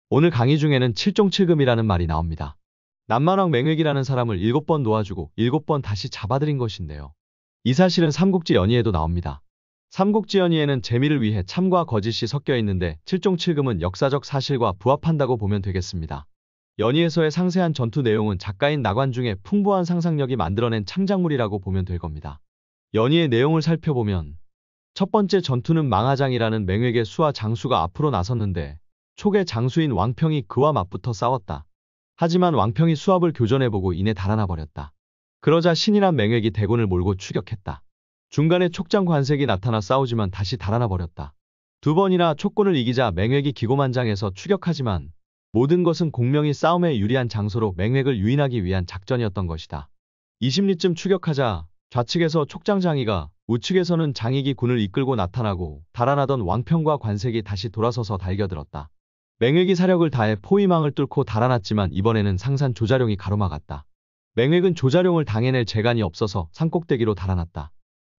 오늘 강의 중에는 7종7금이라는 말이 나옵니다. 남만왕 맹획이라는 사람을 7번 놓아주고 7번 다시 잡아들인 것인데요. 이 사실은 삼국지 연의에도 나옵니다. 삼국지 연의에는 재미를 위해 참과 거짓이 섞여 있는데 7종7금은 역사적 사실과 부합한다고 보면 되겠습니다. 연의에서의 상세한 전투 내용은 작가인 나관중의 풍부한 상상력이 만들어낸 창작물이라고 보면 될 겁니다. 연의의 내용을 살펴보면 첫 번째 전투는 망하장이라는 맹획의 수와 장수가 앞으로 나섰는데 촉의 장수인 왕평이 그와 맞붙어 싸웠다. 하지만 왕평이 수합을 교전해보고 이내 달아나 버렸다. 그러자 신이란 맹획이 대군을 몰고 추격했다. 중간에 촉장 관색이 나타나 싸우지만 다시 달아나 버렸다. 두 번이나 촉군을 이기자 맹획이 기고만장해서 추격하지만 모든 것은 공명이 싸움에 유리한 장소로 맹획을 유인하기 위한 작전이었던 것이다. 20리쯤 추격하자 좌측에서 촉장장이가 우측에서는 장익이 군을 이끌고 나타나고 달아나던 왕평과 관색이 다시 돌아서서 달겨들었다. 맹획이 사력을 다해 포위망을 뚫고 달아났지만 이번에는 상산 조자룡이 가로막았다. 맹획은 조자룡을 당해낼 재간이 없어서 산꼭대기로 달아났다.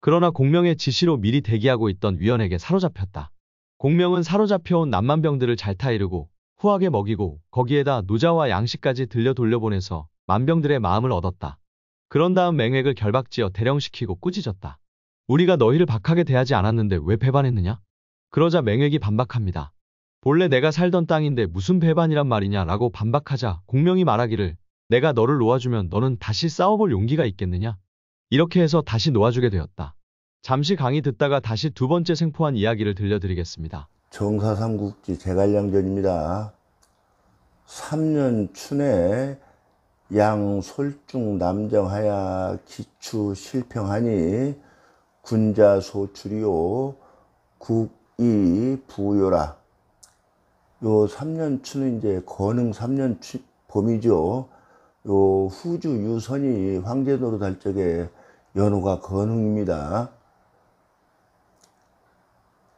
그러나 공명의 지시로 미리 대기하고 있던 위원에게 사로잡혔다. 공명은 사로잡혀온 남만병들을 잘 타이르고 후하게 먹이고 거기에다 노자와 양식까지 들려 돌려보내서 만병들의 마음을 얻었다. 그런 다음 맹획을 결박지어 대령시키고 꾸짖었다. 우리가 너희를 박하게 대하지 않았는데 왜 배반했느냐? 그러자 맹획이 반박합니다. 본래 내가 살던 땅인데 무슨 배반이란 말이냐 라고 반박하자 공명이 말하기를 내가 너를 놓아주면 너는 다시 싸워볼 용기가 있겠느냐? 이렇게 해서 다시 놓아주게 되었다. 잠시 강의 듣다가 다시 두 번째 생포한 이야기를 들려드리겠습니다. 정사삼국지 제갈량전입니다. 3년 춘에 양솔중 남정하야 기추 실평하니 군자 소출이요 국이 부요라. 요 3년 추는 이제 건흥 3년 봄이죠. 요 후주 유선이 황제 노릇할 적에 연호가 건흥입니다.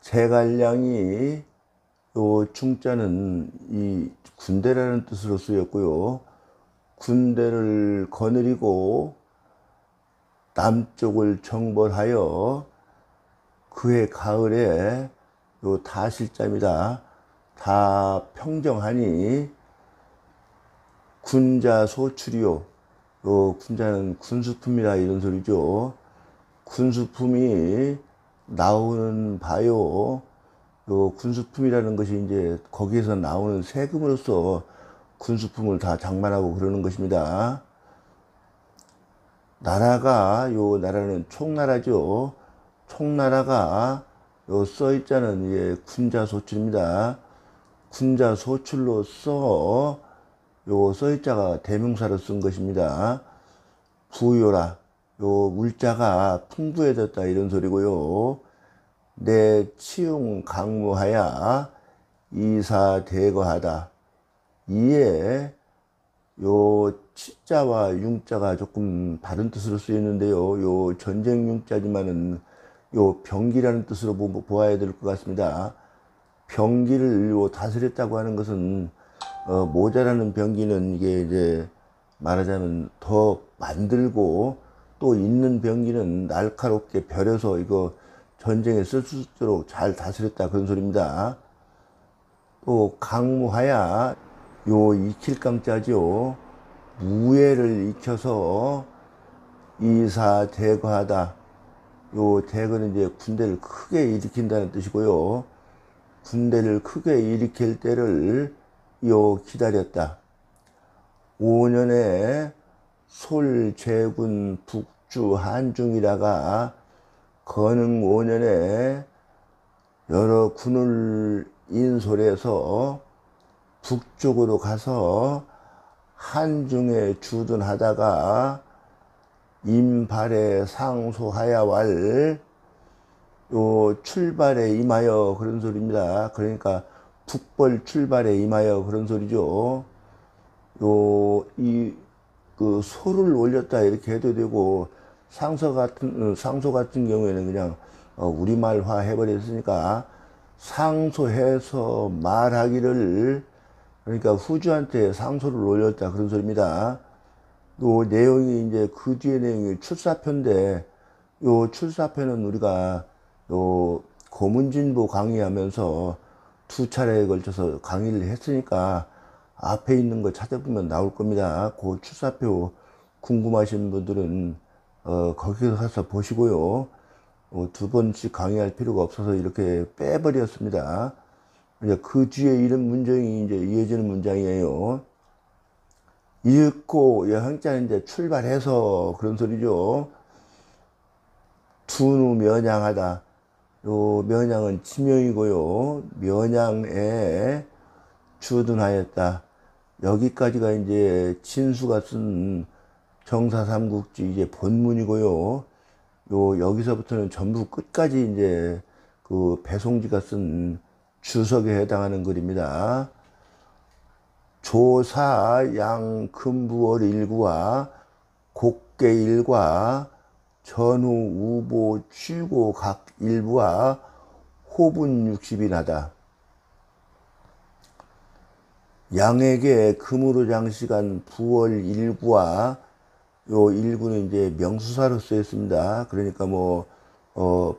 제갈량이 요 중자는 이 군대라는 뜻으로 쓰였고요. 군대를 거느리고 남쪽을 정벌하여 그해 가을에 요 다실자입니다. 다 평정하니 군자 소출이요. 요 군자는 군수품이라 이런 소리죠. 군수품이 나오는 바요. 요 군수품이라는 것이 이제 거기에서 나오는 세금으로서 군수품을 다 장만하고 그러는 것입니다. 나라가 요 나라는 총나라죠. 총나라가 요 써있자는 예, 군자소출입니다. 군자소출로서 요 써있자가 대명사로 쓴 것입니다. 부요라. 요 물자가 풍부해졌다 이런 소리고요. 내 치용 강무하야 이사 대거하다. 이에 요 치자와 융자가 조금 다른 뜻으로 쓰였는데요. 요 전쟁 융자지만은 요 병기라는 뜻으로 보아야 될 것 같습니다. 병기를 요 다스렸다고 하는 것은 모자라는 병기는 이게 이제 말하자면 더 만들고 또 있는 병기는 날카롭게 벼려서 이거 전쟁에 쓸 수 있도록 잘 다스렸다 그런 소리입니다. 또 강무하야 요 익힐 강자죠. 무예를 익혀서 이사 대거하다. 요 대거는 이제 군대를 크게 일으킨다는 뜻이고요. 군대를 크게 일으킬 때를 요 기다렸다. 5년에 솔제군 북주 한중이라가 건흥 5년에 여러 군을 인솔해서 북쪽으로 가서 한중에 주둔하다가 임발에 상소하야 왈 요 출발에 임하여 그런 소리입니다. 그러니까 북벌 출발에 임하여 그런 소리죠. 요 그 소를 올렸다 이렇게 해도 되고 상소 같은 경우에는 그냥 우리말화 해버렸으니까 상소해서 말하기를 그러니까 후주한테 상소를 올렸다 그런 소리입니다. 요 내용이 이제 그 뒤에 내용이 출사표인데 요 출사표는 우리가 요 고문진보 강의하면서 두 차례에 걸쳐서 강의를 했으니까 앞에 있는 거 찾아보면 나올 겁니다. 그 출사표 궁금하신 분들은 거기서 가서 보시고요. 두 번씩 강의할 필요가 없어서 이렇게 빼버렸습니다. 이제 그 뒤에 이런 문장이 이제 이어지는 문장이에요. 읽고 여행자는 이제 출발해서 그런 소리죠. 둔우 면양하다. 요 면양은 지명이고요. 면양에 주둔하였다. 여기까지가 이제 진수가 쓴 정사삼국지 이제 본문이고요. 여기서부터는 전부 끝까지 이제 그 배송지가 쓴 주석에 해당하는 글입니다. 조사 양 금부월 일구와 곡계 일과 전후 우보 취고 각 일부와 호분 60이 나다. 양에게 금으로 장식한 부월 일구와 요 일구는 이제 명수사로 쓰였습니다. 그러니까 뭐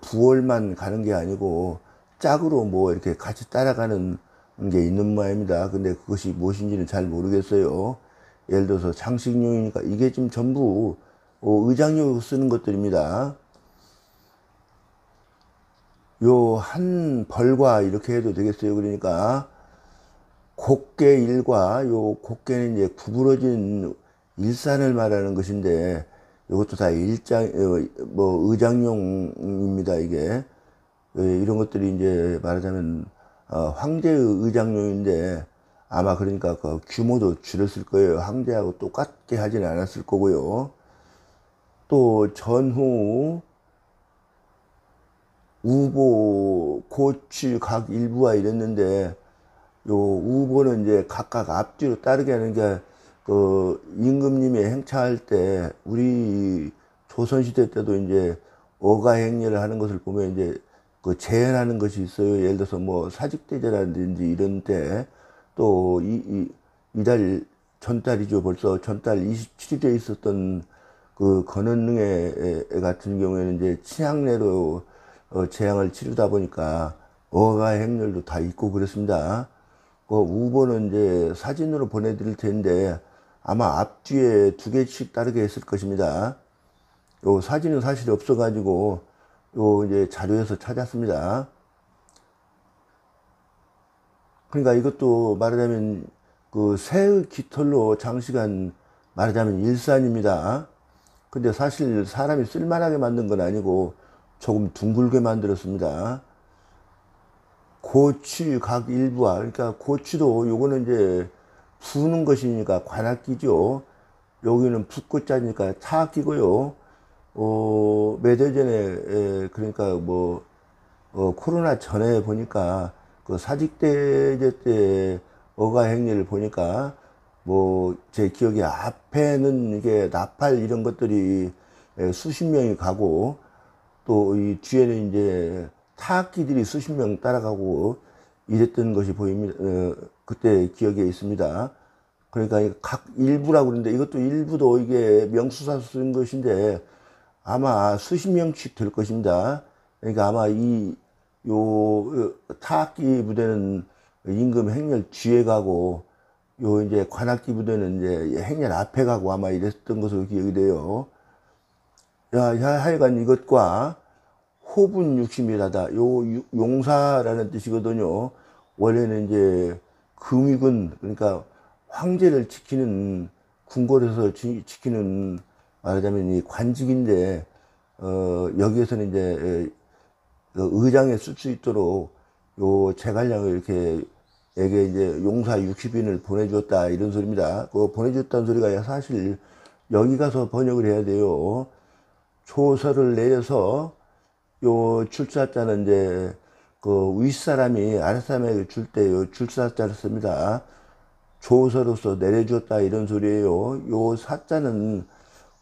부월만 가는 게 아니고 짝으로 뭐 이렇게 같이 따라가는 게 있는 모양입니다. 근데 그것이 무엇인지는 잘 모르겠어요. 예를 들어서 장식용이니까 이게 지금 전부 의장용으로 쓰는 것들입니다. 요 한 벌과 이렇게 해도 되겠어요. 그러니까 곡계 일과 요 곡계는 이제 구부러진 일산을 말하는 것인데 이것도 다 의장용입니다. 이게 이런 것들이 이제 말하자면 황제의 의장용인데 아마 그러니까 그 규모도 줄였을 거예요. 황제하고 똑같게 하지는 않았을 거고요. 또 전후 우보 고취 각 일부와 이랬는데 요 우보는 이제 각각 앞뒤로 따르게 하는 게 그 임금님이 행차할 때 우리 조선시대 때도 이제 어가행례를 하는 것을 보면 이제 그 제한하는 것이 있어요. 예를 들어서 뭐 사직대제라든지 이런 때 또 이달 전달이죠. 벌써 전달 27일에 있었던 그 건원릉에 같은 경우에는 이제 치향례로 재향을 치르다 보니까 어가행렬도 다 있고 그렇습니다. 그 우보는 이제 사진으로 보내드릴 텐데 아마 앞뒤에 두 개씩 따르게 했을 것입니다. 요 사진은 사실 없어가지고 요 이제 자료에서 찾았습니다. 그러니까 이것도 말하자면 그 새의 깃털로 장식한 말하자면 일산입니다. 근데 사실 사람이 쓸만하게 만든 건 아니고 조금 둥글게 만들었습니다. 고취 각 일부와 그러니까 고취도 요거는 이제 부는 것이니까 관악기죠. 여기는 붓고 짜니까 타악기고요. 몇 해 전에 그러니까 뭐 코로나 전에 보니까 그 사직대제 때 어가행례를 보니까 뭐 제 기억에 앞에는 이게 나팔 이런 것들이 수십 명이 가고 또 이 뒤에는 이제 타악기들이 수십 명 따라가고 이랬던 것이 보입니다. 그때 기억에 있습니다. 그러니까 각 일부라고 그러는데 이것도 일부도 이게 명수사 쓴 것인데 아마 수십 명씩 될 것입니다. 그러니까 아마 요 타악기 부대는 임금 행렬 뒤에 가고 요 이제 관악기 부대는 이제 행렬 앞에 가고 아마 이랬던 것으로 기억이 돼요. 하여간 이것과 호분 육심이라다. 요 용사라는 뜻이거든요. 원래는 이제 금위군 그러니까 황제를 지키는 궁궐에서 지키는 말하자면 이 관직인데 여기에서는 이제 의장에 쓸 수 있도록 요 제갈량을 이렇게 에게 이제 용사 60인을 보내주었다 이런 소리입니다. 그 보내줬다는 소리가 사실 여기 가서 번역을 해야 돼요. 조서를 내려서 요 출사자는 이제 그 윗사람이 아랫사람에게 줄 때 요 출사자를 씁니다. 조서로서 내려주었다 이런 소리예요. 요 사자는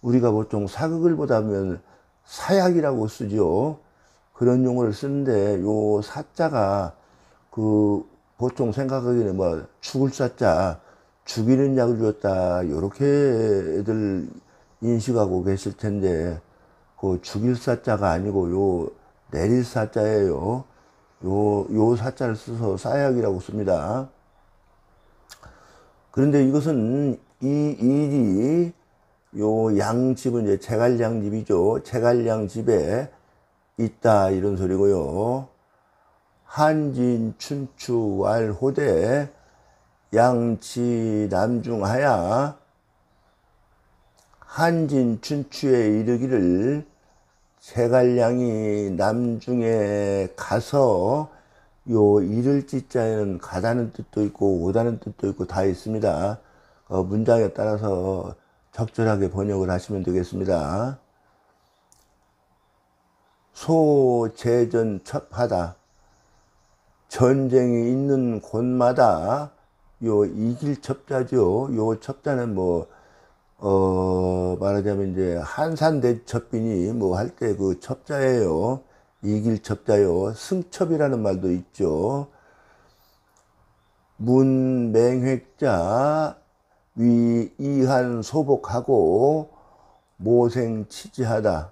우리가 보통 사극을 보다 보면 사약이라고 쓰죠. 그런 용어를 쓰는데 요 사자가 그 보통 생각하기에는 뭐 죽을 사자, 죽이는 약을 주었다 요렇게 애들 인식하고 계실 텐데 그 죽일 사자가 아니고 요 내릴 사자예요. 요 사자를 써서 사약이라고 씁니다. 그런데 이것은 이 일이 요 양집은 이제 제갈량집이죠. 제갈량집에 있다 이런 소리고요. 한진 춘추 왈호대 양치 남중하야 한진 춘추에 이르기를 제갈량이 남중에 가서 요 이를 찌자에는 가다는 뜻도 있고 오다는 뜻도 있고 다 있습니다. 문장에 따라서 적절하게 번역을 하시면 되겠습니다. 소재전 첩하다. 전쟁이 있는 곳마다 요 이길 첩자죠. 요 첩자는 말하자면 이제 한산대첩이니 뭐 할 때 그 첩자예요. 이길 첩자요. 승첩이라는 말도 있죠. 문맹획자 위 이한 소복하고 모생 치지하다.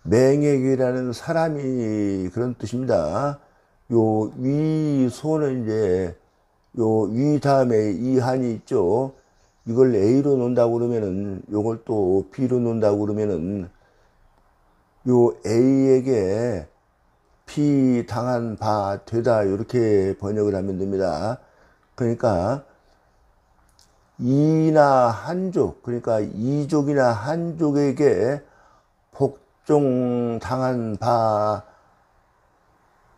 맹획이라는 사람이 그런 뜻입니다. 요 위소는 이제 요 위 다음에 이한이 있죠. 이걸 A로 놓는다고 그러면은 요걸 또 B로 놓는다고 그러면은 요 A에게 B 당한 바 되다 이렇게 번역을 하면 됩니다. 그러니까 이나 한족, 그러니까 이족이나 한족에게 복종 당한 바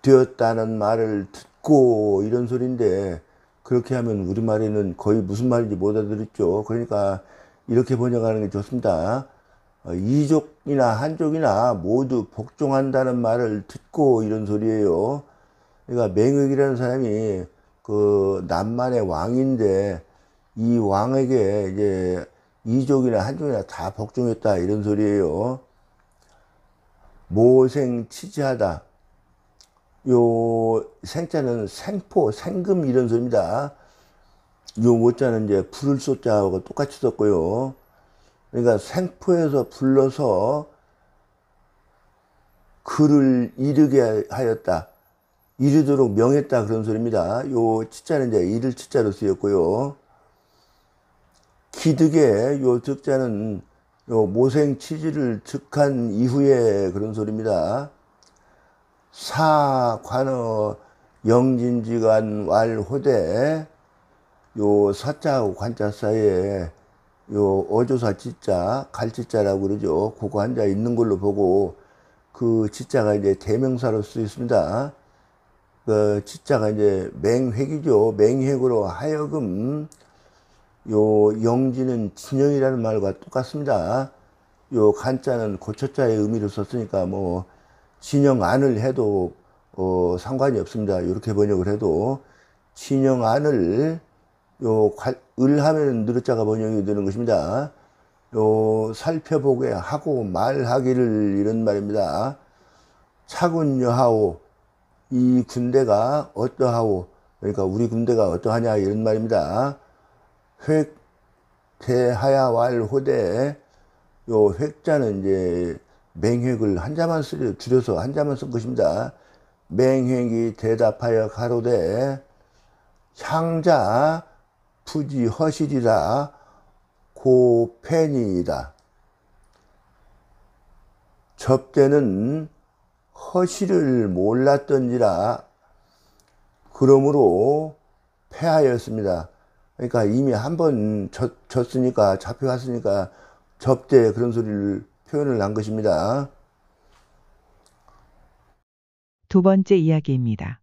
되었다는 말을 듣고 이런 소리인데, 그렇게 하면 우리말에는 거의 무슨 말인지 못 알아듣죠. 그러니까 이렇게 번역하는 게 좋습니다. 이족이나 한족이나 모두 복종한다는 말을 듣고 이런 소리예요. 그러니까 맹획이라는 사람이 그 남만의 왕인데 이 왕에게 이제 이족이나 한족이나 다 복종했다 이런 소리예요. 모생 치지하다. 요 생자는 생포, 생금 이런 소리입니다. 요 모자는 이제 부를 소자하고 똑같이 썼고요. 그러니까 생포에서 불러서 그를 이르게 하였다. 이르도록 명했다 그런 소리입니다. 요 치자는 이제 이를 치자로 쓰였고요. 기득에 요 득자는 요 모생 치지를 득한 이후에 그런 소리입니다. 사관어 영진지간 왈호대 요 사자하고 관자 사이에 요 어조사 지자 갈지자라고 그러죠. 그거 한자 있는 걸로 보고 그 지자가 이제 대명사로 쓰였습니다. 그 지자가 이제 맹획이죠. 맹획으로 하여금 요 영지는 진영이라는 말과 똑같습니다. 요 간자는 고초자의 의미로 썼으니까 뭐 진영 안을 해도 상관이 없습니다. 이렇게 번역을 해도 진영 안을 을 하면 느르자가 번역이 되는 것입니다. 살펴보게 하고 말하기를 이런 말입니다. 차군여하오 이 군대가 어떠하오, 그러니까 우리 군대가 어떠하냐 이런 말입니다. 획대하야 왈호대 요 획자는 이제 맹획을 한자만 줄여서 한자만 쓴 것입니다. 맹획이 대답하여 가로되 향자 부지 허실이라 고패니이다. 접대는 허실을 몰랐던지라 그러므로 패하였습니다. 그러니까 이미 한 번 졌으니까 잡혀갔으니까 접대 그런 소리를 표현을 한 것입니다. 두 번째 이야기입니다.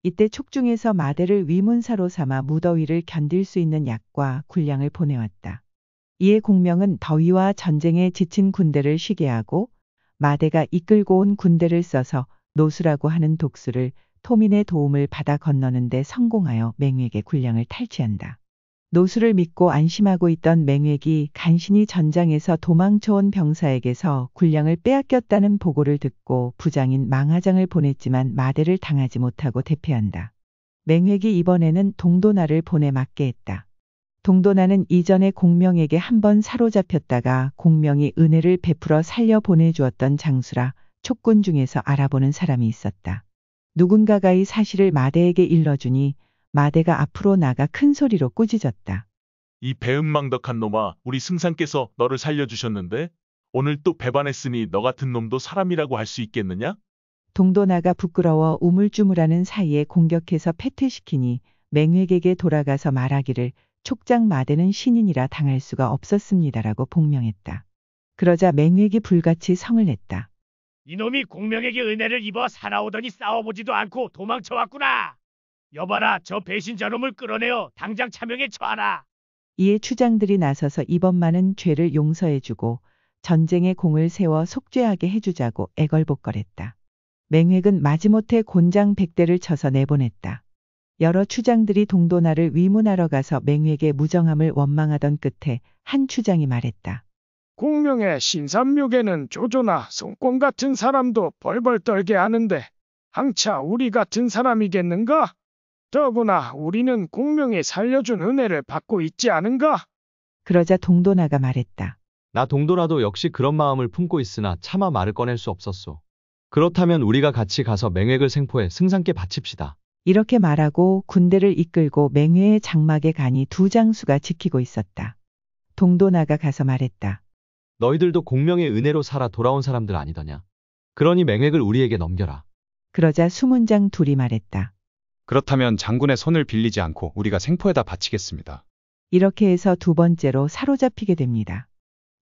이때 촉중에서 마대를 위문사로 삼아 무더위를 견딜 수 있는 약과 군량을 보내왔다. 이에 공명은 더위와 전쟁에 지친 군대를 쉬게 하고 마대가 이끌고 온 군대를 써서 노수라고 하는 독수를 토민의 도움을 받아 건너는 데 성공하여 맹획의 군량을 탈취한다. 노수를 믿고 안심하고 있던 맹획이 간신히 전장에서 도망쳐온 병사에게서 군량을 빼앗겼다는 보고를 듣고 부장인 망하장을 보냈지만 마대를 당하지 못하고 대피한다. 맹획이 이번에는 동도나를 보내 맞게 했다. 동도나는 이전에 공명에게 한 번 사로잡혔다가 공명이 은혜를 베풀어 살려 보내주었던 장수라 촉군 중에서 알아보는 사람이 있었다. 누군가가 이 사실을 마대에게 일러주니 마대가 앞으로 나가 큰 소리로 꾸짖었다. 이 배은망덕한 놈아, 우리 승상께서 너를 살려주셨는데 오늘 또 배반했으니 너 같은 놈도 사람이라고 할 수 있겠느냐? 동도나가 부끄러워 우물쭈물하는 사이에 공격해서 패퇴시키니 맹획에게 돌아가서 말하기를 촉장 마대는 신인이라 당할 수가 없었습니다라고 복명했다. 그러자 맹획이 불같이 성을 냈다. 이놈이 공명에게 은혜를 입어 살아오더니 싸워보지도 않고 도망쳐왔구나. 여봐라, 저 배신자놈을 끌어내어 당장 차명에 처하라. 이에 추장들이 나서서 이번만은 죄를 용서해주고 전쟁의 공을 세워 속죄하게 해주자고 애걸복걸했다. 맹획은 마지못해 곤장 100대를 쳐서 내보냈다. 여러 추장들이 동도나를 위문하러 가서 맹획의 무정함을 원망하던 끝에 한 추장이 말했다. 공명의 신삼묘계는 조조나 송권 같은 사람도 벌벌 떨게 하는데 항차 우리 같은 사람이겠는가? 더구나 우리는 공명이 살려준 은혜를 받고 있지 않은가? 그러자 동도나가 말했다. 나 동도나도 역시 그런 마음을 품고 있으나 차마 말을 꺼낼 수 없었소. 그렇다면 우리가 같이 가서 맹획을 생포해 승상께 바칩시다. 이렇게 말하고 군대를 이끌고 맹회의 장막에 가니 두 장수가 지키고 있었다. 동도나가 가서 말했다. 너희들도 공명의 은혜로 살아 돌아온 사람들 아니더냐. 그러니 맹획을 우리에게 넘겨라. 그러자 수문장 둘이 말했다. 그렇다면 장군의 손을 빌리지 않고 우리가 생포에다 바치겠습니다. 이렇게 해서 두 번째로 사로잡히게 됩니다.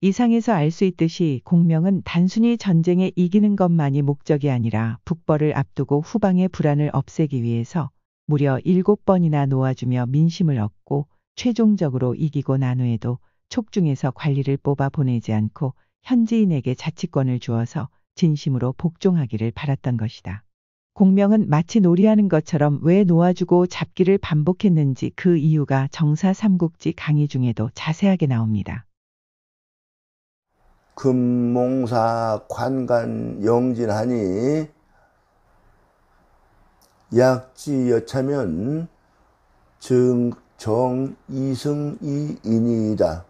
이상에서 알 수 있듯이 공명은 단순히 전쟁에 이기는 것만이 목적이 아니라 북벌을 앞두고 후방의 불안을 없애기 위해서 무려 7번이나 놓아주며 민심을 얻고 최종적으로 이기고 난 후에도 촉중에서 관리를 뽑아 보내지 않고 현지인에게 자치권을 주어서 진심으로 복종하기를 바랐던 것이다. 공명은 마치 놀이하는 것처럼 왜 놓아주고 잡기를 반복했는지 그 이유가 정사 삼국지 강의 중에도 자세하게 나옵니다. 금몽사 관간 영진하니 약지 여차면 정 이승이인이다.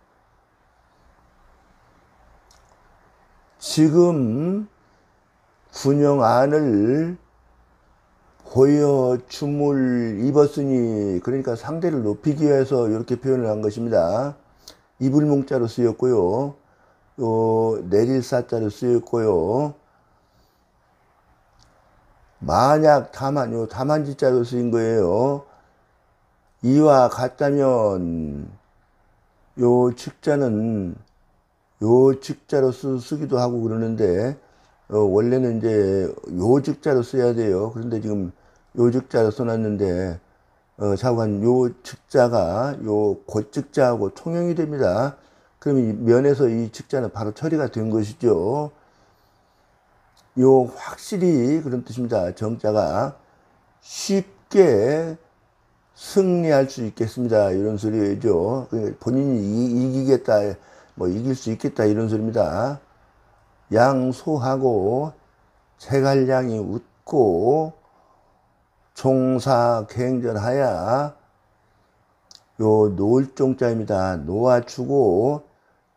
지금 군영안을 보여 춤을 입었으니, 그러니까 상대를 높이기 위해서 이렇게 표현을 한 것입니다. 이불뭉자로 쓰였고요. 내릴 사자로 쓰였고요. 만약 다만, 다만지자로 쓰인 거예요. 이와 같다면 요 측자는 요 측자로 쓰기도 하고 그러는데 원래는 이제 요 측자로 써야 돼요. 그런데 지금 요 측자로 써놨는데 좌우간 요 측자가 요 고측자하고 통용이 됩니다. 그럼 이 면에서 이 측자는 바로 처리가 된 것이죠. 요 확실히 그런 뜻입니다. 정자가 쉽게 승리할 수 있겠습니다. 이런 소리죠. 본인이 이기겠다, 이길 수 있겠다 이런 소리입니다. 양소하고 제갈량이 웃고 종사갱전하야 요 노을종자입니다. 놓아주고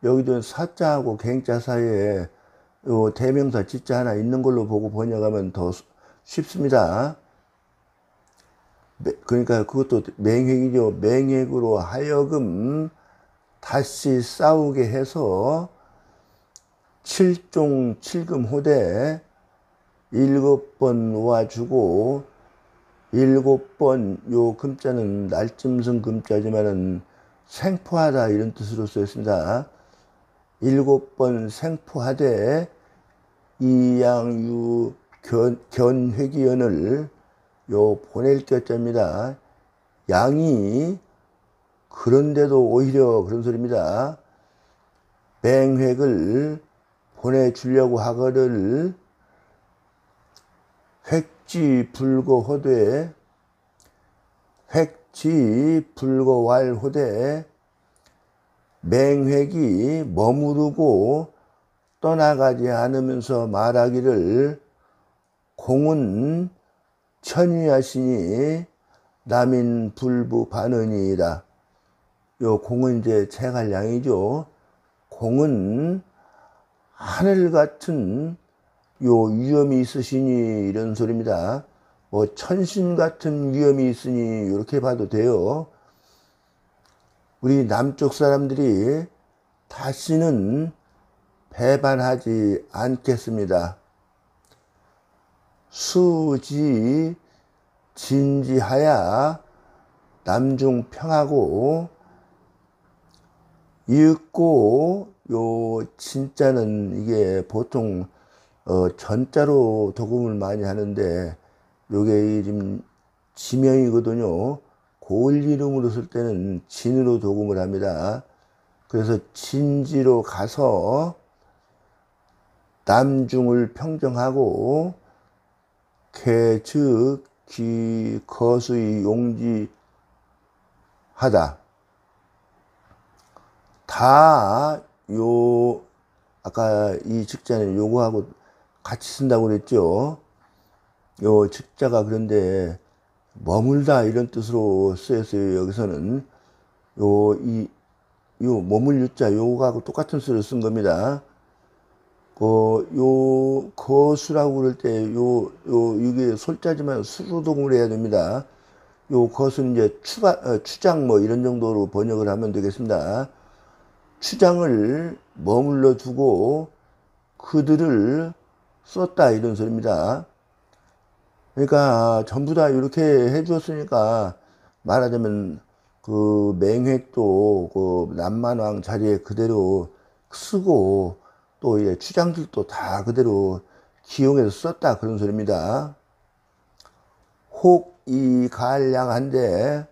여기도 사자하고 갱자 사이에 요 대명사 지자 하나 있는 걸로 보고 번역하면 더 쉽습니다. 그러니까 그것도 맹획이죠. 맹획으로 하여금 다시 싸우게 해서 7종 7금 호대 7번 놓아주고 7번 요 금자는 날짐승 금자지만은 생포하다 이런 뜻으로 쓰였습니다. 7번 생포하되 이양유 견회기연을 요 보낼 격자입니다. 양이 그런데도 오히려 그런 소리입니다. 맹획을 보내주려고 하거를 획지불거호되 획지불거왈호되 맹획이 머무르고 떠나가지 않으면서 말하기를 공은 천위하시니 남인 불부 반언이다. 요 공은 이제 제갈량이죠. 공은 하늘 같은 요 위엄이 있으시니 이런 소리입니다. 뭐 천신 같은 위험이 있으니 이렇게 봐도 돼요. 우리 남쪽 사람들이 다시는 배반하지 않겠습니다. 수지 진지하야 남중 평하고, 이윽고 요 진짜는 이게 보통 전자로 도금을 많이 하는데 요게 지금 지명이거든요. 고을 이름으로 쓸 때는 진으로 도금을 합니다. 그래서 진지로 가서 남중을 평정하고, 개, 즉, 기, 거수의 용지하다. 다, 아까 이 직자는 요거하고 같이 쓴다고 그랬죠. 요 직자가 그런데 머물다 이런 뜻으로 쓰였어요. 여기서는 요 머물 유자 요거하고 똑같은 수를 쓴 겁니다. 요 거수라고 그럴 때 이게 솔자지만 수로 도금을 해야 됩니다. 요 거수는 이제 추장 뭐 이런 정도로 번역을 하면 되겠습니다. 추장을 머물러 두고 그들을 썼다 이런 소리입니다. 그러니까 전부 다 이렇게 해 주었으니까 말하자면 그 맹획도 그 남만왕 자리에 그대로 쓰고, 또 이제 추장들도 다 그대로 기용해서 썼다 그런 소리입니다. 혹 이 갈량한데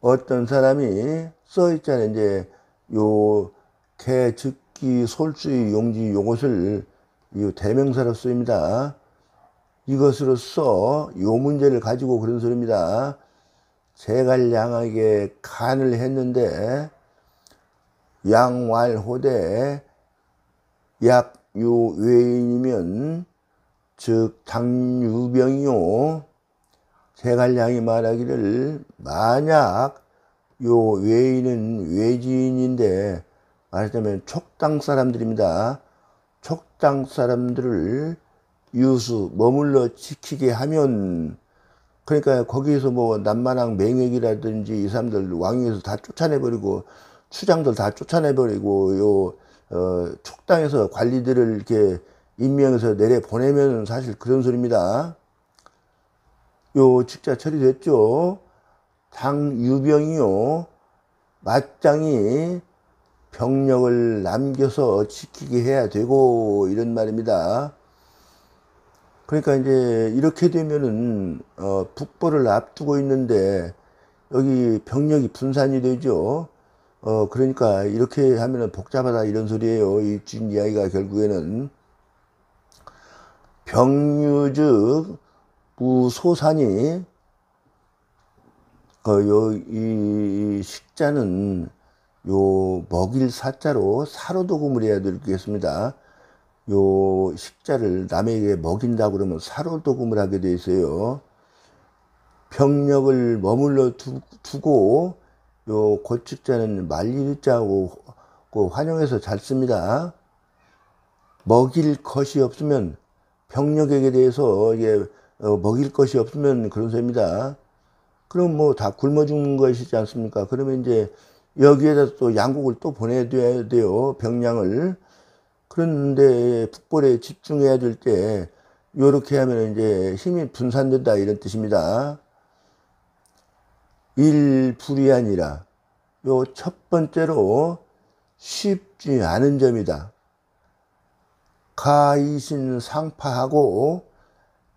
어떤 사람이 써 있잖아요. 이제 요 개, 즉기, 솔수의 용지 요것을 이 대명사로 쓰입니다. 이것으로써 요 문제를 가지고 그런 소리입니다. 제갈량에게 간을 했는데 양왈호대 약요 외인이면 즉 당유병이요. 제갈량이 말하기를 만약 요 외인은 외지인인데 말하자면 촉당 사람들입니다. 촉당 사람들을 유수 머물러 지키게 하면, 그러니까 거기에서 뭐 남만왕 맹획이라든지 이 사람들 왕위에서 다 쫓아내버리고 추장들 다 쫓아내버리고 촉당에서 관리들을 이렇게 임명해서 내려 보내면 사실 그런 소리입니다. 요 직자 처리됐죠. 당유병이요. 맞짱이 병력을 남겨서 지키게 해야 되고 이런 말입니다. 그러니까 이제 이렇게 되면은 북벌을 앞두고 있는데 여기 병력이 분산이 되죠. 그러니까 이렇게 하면은 복잡하다 이런 소리예요. 이 준 이야기가 결국에는 병유즉 무소산이 이 식자는 요 먹일 사자로 사로도금을 해야 되겠습니다. 요 식자를 남에게 먹인다고 그러면 사로도금을 하게 돼 있어요. 병력을 머물러 두고 요 고축자는 말리자고 환영해서 잘 씁니다. 먹일 것이 없으면 병력에게 대해서 이게 먹일 것이 없으면 그런 소리입니다. 그럼 뭐 다 굶어 죽는 것이지 않습니까? 그러면 이제 여기에다 또 양국을 또 보내야 돼요. 병량을. 그런데 북벌에 집중해야 될 때 요렇게 하면 이제 힘이 분산된다 이런 뜻입니다. 일불이아니라 요 첫 번째로 쉽지 않은 점이다. 가이신 상파하고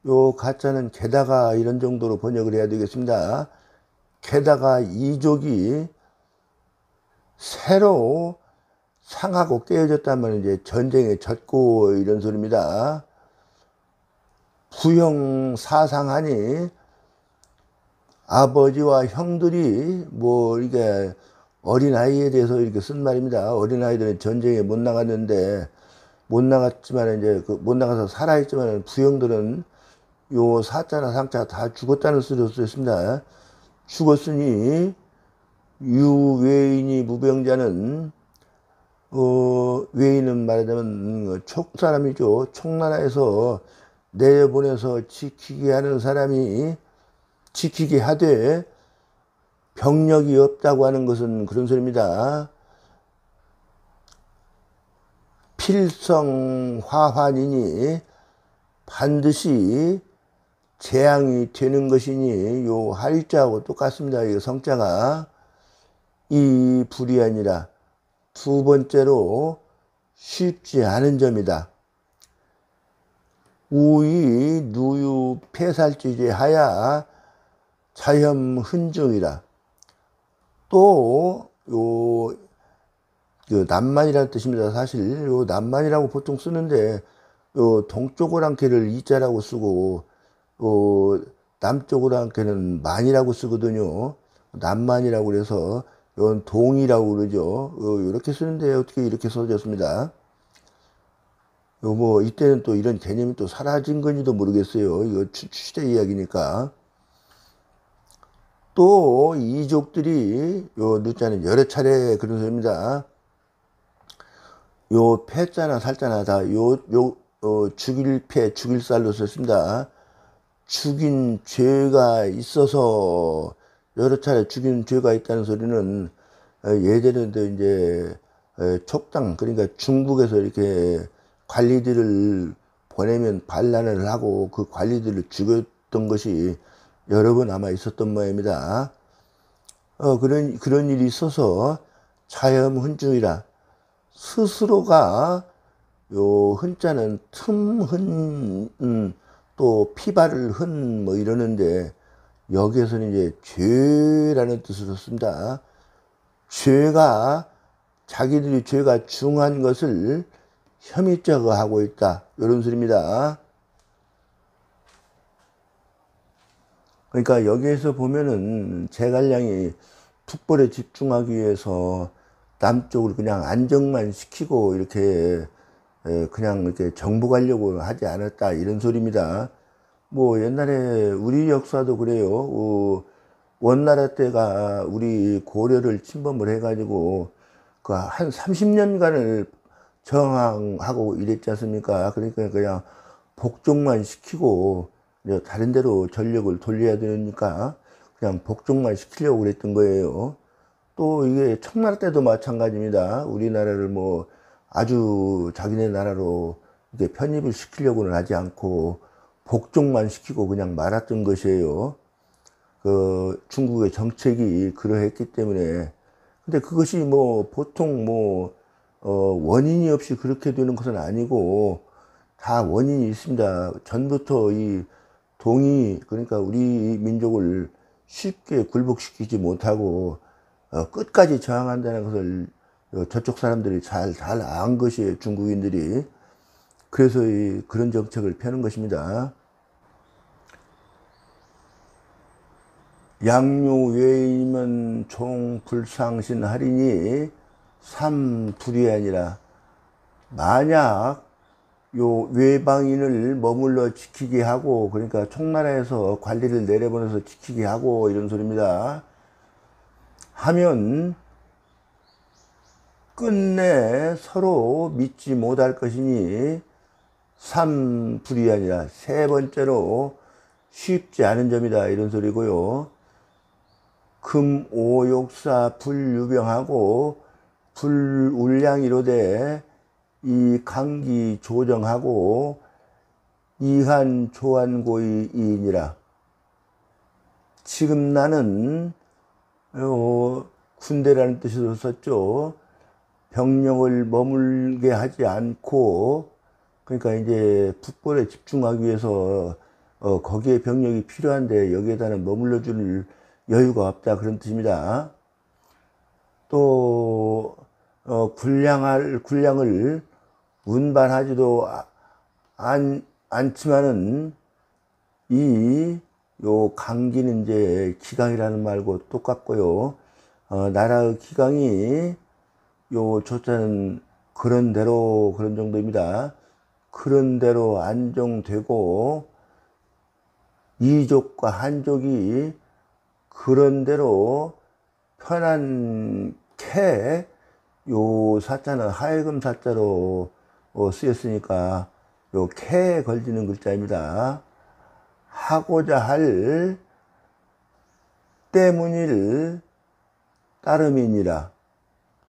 요 가짜는 게다가 이런 정도로 번역을 해야 되겠습니다. 게다가 이족이 새로 상하고 깨어졌다면 이제 전쟁에 졌고 이런 소리입니다. 부형 사상하니 아버지와 형들이 뭐 이게 어린아이에 대해서 이렇게 쓴 말입니다. 어린아이들은 전쟁에 못 나갔는데 못 나갔지만 이제 못 나가서 살아있지만 부형들은 요 사자나 상자 다 죽었다는 소리로 쓰였습니다. 죽었으니 유외인이 무병자는 외인은 말하자면 촉사람이죠. 촉나라에서 내보내서 지키게 하는 사람이 지키게 하되 병력이 없다고 하는 것은 그런 소리입니다. 필성화환이니 반드시 재앙이 되는 것이니 요 할자하고 똑같습니다. 이 성자가 이 불이 아니라 두 번째로 쉽지 않은 점이다. 우이 누유 폐살지제 하야 자염 흔증이라. 또 요 남만이라는 뜻입니다. 사실 요 남만이라고 보통 쓰는데 요 동쪽 오랑캐를 이자라고 쓰고 남쪽 오랑캐는 만이라고 쓰거든요. 남만이라고 그래서 이건 동이라고 그러죠. 이렇게 쓰는데 어떻게 이렇게 써졌습니다. 뭐 이때는 또 이런 개념이 또 사라진 건지도 모르겠어요. 이거 시대 이야기니까. 또 이족들이 요 누자는 여러 차례 그런 소리입니다. 요 패자나 살자나 다 죽일 패 죽일 살로 썼습니다. 죽인 죄가 있어서 여러 차례 죽인 죄가 있다는 소리는 예전에도 이제 촉당 그러니까 중국에서 이렇게 관리들을 보내면 반란을 하고 그 관리들을 죽였던 것이 여러 번 아마 있었던 모양입니다. 그런 일이 있어서 자염흔증이라. 스스로가 요 흔자는 또 피발을 뭐 이러는데 여기에서는 이제 죄라는 뜻으로 씁니다. 죄가 자기들이 죄가 중한 것을 혐의적하고 있다. 이런 소리입니다. 그러니까 여기에서 보면은 제갈량이 북벌에 집중하기 위해서 남쪽을 그냥 안정만 시키고 이렇게 그냥 이렇게 정복하려고 하지 않았다 이런 소리입니다. 뭐 옛날에 우리 역사도 그래요. 원나라 때가 우리 고려를 침범을 해가지고 그 한 30년간을 저항하고 이랬지 않습니까? 그러니까 그냥 복종만 시키고 다른 데로 전력을 돌려야 되니까 그냥 복종만 시키려고 그랬던 거예요. 또 이게 청나라 때도 마찬가지입니다. 우리나라를 뭐 아주 자기네 나라로 이렇게 편입을 시키려고는 하지 않고 복종만 시키고 그냥 말았던 것이에요. 그 중국의 정책이 그러했기 때문에. 근데 그것이 뭐 보통 뭐 원인이 없이 그렇게 되는 것은 아니고 다 원인이 있습니다. 전부터 이 동이 그러니까 우리 민족을 쉽게 굴복시키지 못하고 끝까지 저항한다는 것을 저쪽 사람들이 잘 안 것이에요. 중국인들이. 그래서 그런 정책을 펴는 것입니다. 양유 외이면 종 불상신하리니 삼불이 아니라 만약 요 외방인을 머물러 지키게 하고 그러니까 총나라에서 관리를 내려보내서 지키게 하고 이런 소리입니다. 하면 끝내 서로 믿지 못할 것이니 삼불이 아니라 세 번째로 쉽지 않은 점이다 이런 소리고요. 금오욕사 불유병하고 불울량이로되 이 강기 조정하고 이한 조한고이이니라. 지금 나는 군대라는 뜻으로 썼죠. 병력을 머물게 하지 않고 그러니까 이제 북벌에 집중하기 위해서 거기에 병력이 필요한데 여기에다는 머물러 줄 여유가 없다 그런 뜻입니다. 또 군량을 운반하지도 않지만은 요 강기는 이제 기강이라는 말고 똑같고요. 나라의 기강이 요 조자는 그런 대로 그런 정도입니다. 그런 대로 안정되고 이족과 한족이 그런 대로 편안케 요 사자는 하여금 사자로 쓰였으니까 요 캐에 걸리는 글자입니다. 하고자 할 때문일 따름이니라.